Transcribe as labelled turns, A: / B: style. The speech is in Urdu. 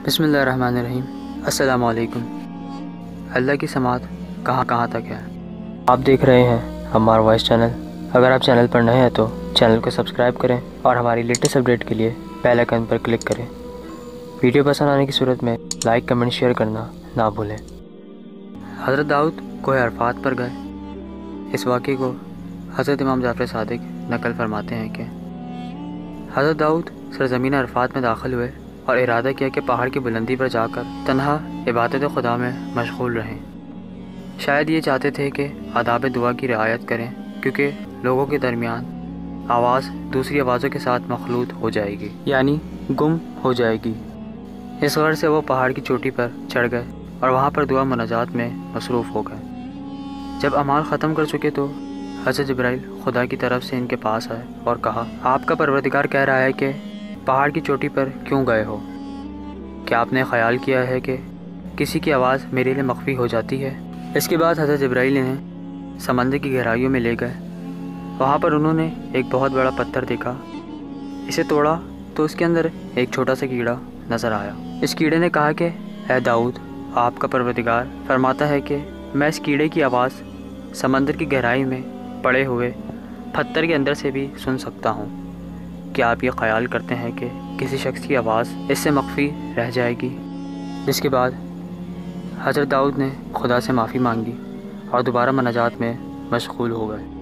A: بسم اللہ الرحمن الرحیم۔ السلام علیکم۔ اللہ کی سماعت کہاں کہاں تک ہے؟
B: آپ دیکھ رہے ہیں ہمارا وائس چینل۔ اگر آپ چینل پر نئے ہیں تو چینل کو سبسکرائب کریں اور ہماری لیٹسٹ اپڈیٹ کے لیے بیل آئیکن پر کلک کریں۔ ویڈیو پسند آنے کی صورت میں لائک، کمنٹ، شیئر کرنا نہ بھولیں۔
A: حضرت داؤد کوہ عرفات پر گئے۔ اس واقعے کو حضرت امام جعفر صادق نقل فرماتے ہیں کہ حضرت داؤد سرزمین عرفات میں داخل ہوئے اور ارادہ کیا کہ پہاڑ کی بلندی پر جا کر تنہا عبادت خدا میں مشغول رہیں۔ شاید یہ چاہتے تھے کہ آداب دعا کی رعایت کریں، کیونکہ لوگوں کے درمیان آواز دوسری آوازوں کے ساتھ مخلوط ہو جائے گی، یعنی گم ہو جائے گی۔ اس غرض سے وہ پہاڑ کی چوٹی پر چڑھ گئے اور وہاں پر دعا مناجات میں مصروف ہو گئے۔ جب اعمال ختم کر چکے تو حضرت جبرائیل خدا کی طرف سے ان کے پاس آئے اور کہا، آپ کا پروردگار کہہ رہا ہے کہ پہاڑ کی چوٹی پر کیوں گئے ہو؟ کیا آپ نے خیال کیا ہے کہ کسی کی آواز میرے لیے مخفی ہو جاتی ہے؟ اس کے بعد حضرت جبرائیل انہیں سمندر کی گہرائیوں میں لے گئے۔ وہاں پر انہوں نے ایک بہت بڑا پتھر دیکھا۔ اسے توڑا تو اس کے اندر ایک چھوٹا سا کیڑا نظر آیا۔ اس کیڑے نے کہا کہ اے داؤد، آپ کا پروردگار فرماتا ہے کہ میں اس کیڑے کی آواز سمندر کی گہرائی میں پڑے ہوئے پتھر کے اندر سے بھی سن سکتا ہوں۔ کیا آپ یہ خیال کرتے ہیں کہ کسی شخص کی آواز اس سے مخفی رہ جائے گی؟ جس کے بعد حضرت داؤد نے خدا سے معافی مانگی اور دوبارہ مناجات میں مشغول ہو گئے۔